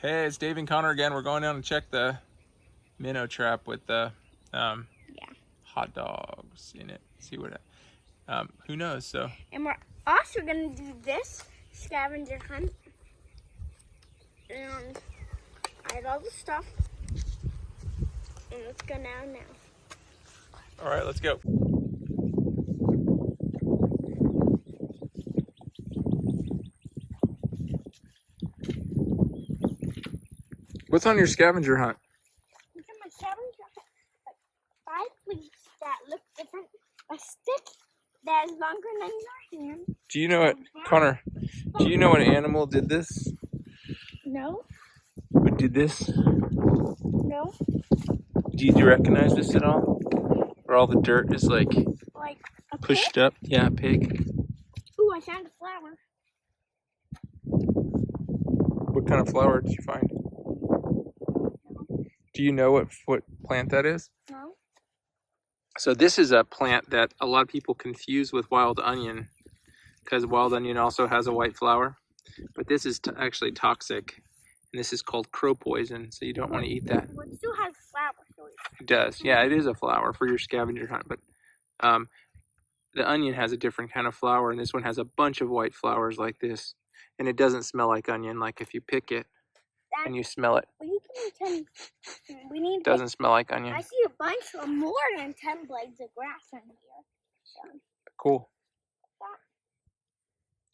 Hey, it's Dave and Connor again. We're going down to check the minnow trap with the hot dogs in it. See what, who knows? So. And we're also gonna do this scavenger hunt. And I have all the stuff. And let's go now. All right, let's go. What's on your scavenger hunt? Look at my scavenger hunt. 5 leaves that look different. A stick that is longer than your hand. Do you know what, Connor? Do you know what animal did this? No. Who did this? No. Do you recognize this at all? Where all the dirt is like a pushed pig? up? Yeah, a pig. Ooh, I found a flower. What kind of flower did you find? Do you know what plant that is? No. So this is a plant that a lot of people confuse with wild onion because wild onion also has a white flower. But this is actually toxic. And this is called crow poison, so you don't want to eat that. Well, it still has flowers. It does. Yeah, it is a flower for your scavenger hunt. But the onion has a different kind of flower, and this one has a bunch of white flowers like this. And it doesn't smell like onion, like if you pick it and you smell it. Well, you can It doesn't smell like onion. I see a bunch of more than 10 blades of grass in here. So. Cool.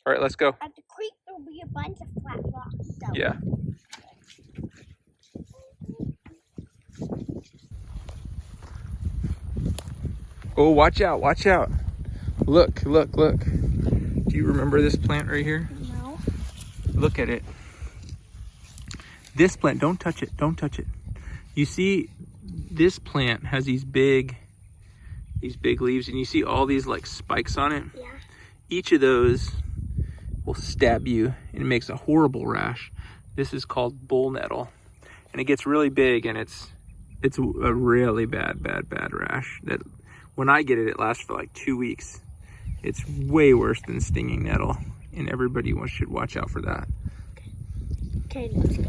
All right, let's go. At the creek, there'll be a bunch of flat rocks. So. Yeah. Oh, watch out, watch out. Look, look, look. Do you remember this plant right here? No. Look at it. This plant, don't touch it, don't touch it. You see, this plant has these big leaves, and you see all these like spikes on it? Yeah. Each of those will stab you, and it makes a horrible rash. This is called bull nettle, and it gets really big, and it's a really bad rash that when I get it, it lasts for like 2 weeks. It's way worse than stinging nettle, and everybody should watch out for that. Okay, let's go.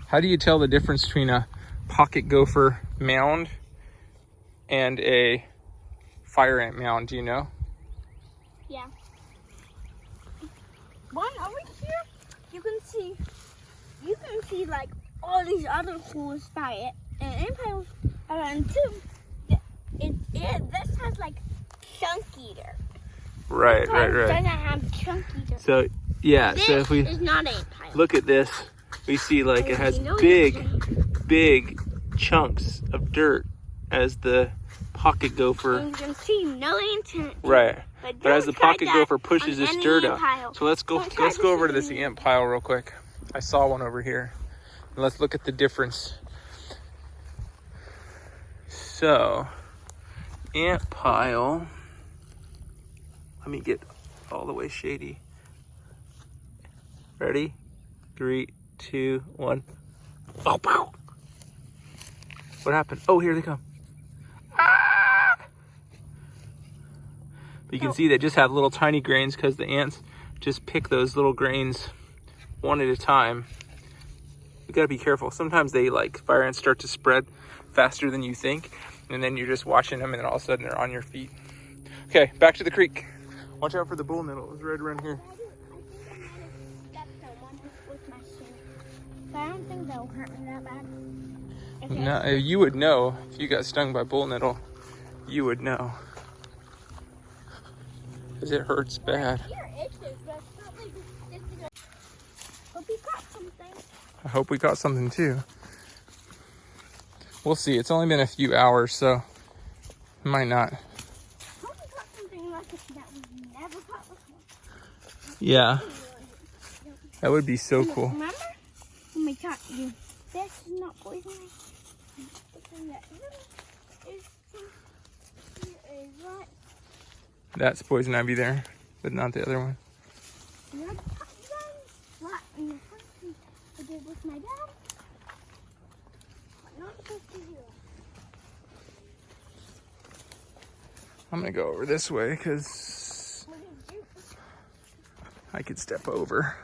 How do you tell the difference between a pocket gopher mound and a fire ant mound? Do you know? Yeah. One over here, you can see like all these other holes by it, and piles around too. This has like chunky dirt. Right. It doesn't have chunky dirt. So yeah, This so if we is not ant pile. look at this, we see like it has big chunks of dirt as the pocket gopher. And you can see no ant. Right. But as the pocket gopher pushes this dirt out. So let's go over to this ant pile real quick. I saw one over here. And let's look at the difference. So, ant pile. Let me get all the way shady. Ready? 3, 2, 1. Oh, pow. What happened? Oh, here they come. Ah! But you can see they just have little tiny grains because the ants just pick those little grains one at a time. You gotta be careful. Sometimes they fire ants start to spread faster than you think, and then you're just watching them, and then all of a sudden they're on your feet. Okay, back to the creek. Watch out for the bull nettle. It's right around here. I don't think they'll hurt me that bad. No, you would know if you got stung by bull nettle. You would know, because it hurts bad. Hope you caught something. I hope we caught something too. We'll see. It's only been a few hours, so it might not. Hope we caught something like this that we've never caught before. Yeah, that would be so cool. Remember when we caught you? This is not poisonous. That's poison ivy there, but not the other one. What in the first thing I did with my dad? But not supposed to do it. I'm gonna go over this way because I could step over.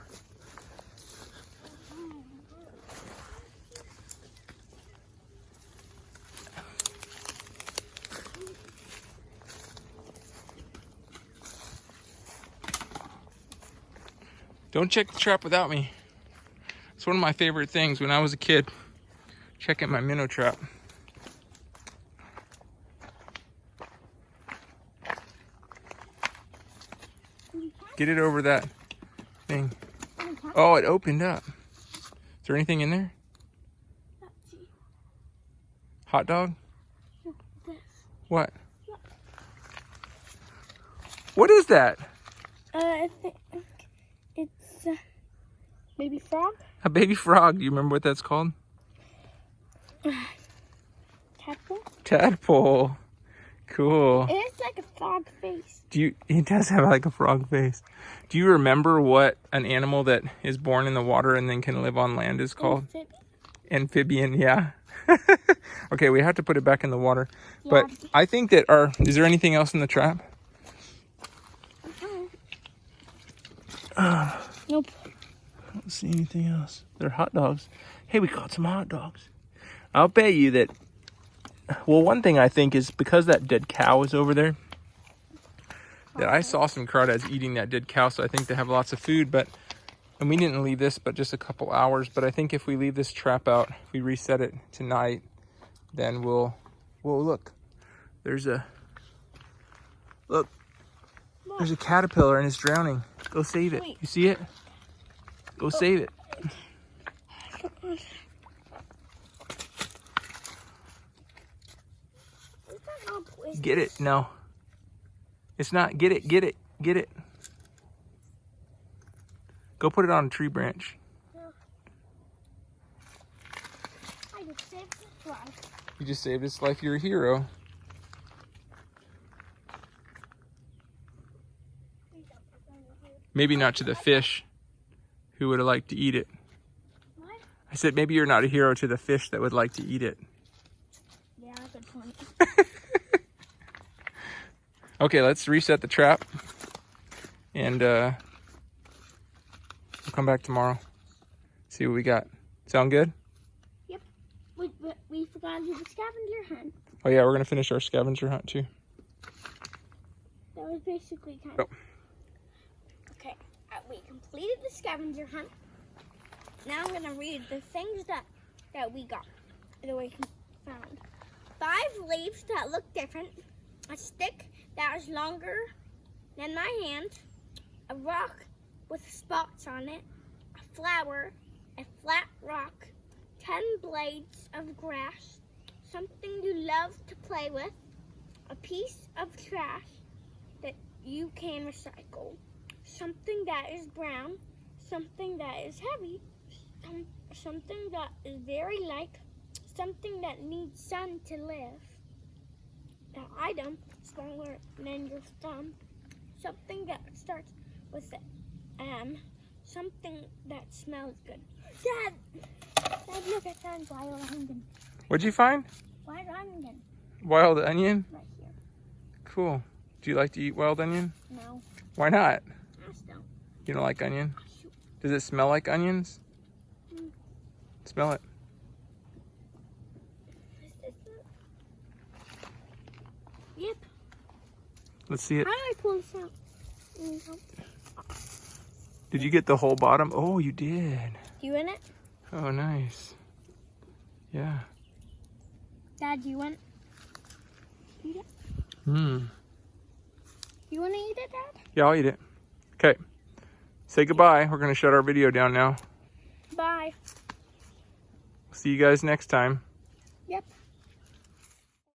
Don't check the trap without me. It's one of my favorite things when I was a kid, checking my minnow trap. Get it over that thing. Oh, it opened up. Is there anything in there? Hot dog? What? What is that? I think it's a baby frog. A baby frog. Do you remember what that's called? Tadpole. Tadpole. Cool. It's like a frog face. It does have like a frog face. Do you remember what an animal that is born in the water and then can live on land is called? Amphibian, yeah. Okay, we have to put it back in the water. Yeah. But I think that is there anything else in the trap? Nope. I don't see anything else. They're hot dogs. Hey, we caught some hot dogs. I'll bet you that, well, one thing I think is because that dead cow is over there, that I saw some crawdads eating that dead cow, so I think they have lots of food, and we didn't leave this but just a couple hours, but I think if we leave this trap out, if we reset it tonight, then we'll look. There's a caterpillar and it's drowning. Go save it. Wait. You see it? Go save it. Get it. No. It's not. Get it. Get it. Get it. Go put it on a tree branch. I just saved its life. You just saved its life. You're a hero. Maybe not to the fish who would have liked to eat it. What? I said maybe you're not a hero to the fish that would like to eat it. Yeah, good point. Okay, let's reset the trap. And we'll come back tomorrow. See what we got. Sound good? Yep. We forgot to do the scavenger hunt. Oh yeah, we're going to finish our scavenger hunt too. That was basically kind Oh. of... Okay, we completed the scavenger hunt. Now I'm going to read the things that we got, that we found. 5 leaves that look different. A stick that is longer than my hand. A rock with spots on it. A flower. A flat rock. 10 blades of grass. Something you love to play with. A piece of trash that you can recycle. Something that is brown. Something that is heavy. Something that is very light. Something that needs sun to live. An item smaller than your thumb. Something that starts with the M. Something that smells good. Dad, look, I found wild onion. What'd you find? Wild onion. Wild onion? Right here. Cool. Do you like to eat wild onion? No, Why not? I just don't. You don't like onion? Shoot. Does it smell like onions? Smell it. Is this it? Yep. Let's see it. How do I pull this out? Did you get the whole bottom? Oh, you did. You in it? Oh, nice. Yeah. Dad, you want eat it? Hmm. You want to eat it, Dad? Yeah, I'll eat it. Okay. Say goodbye. We're going to shut our video down now. Bye. See you guys next time. Yep.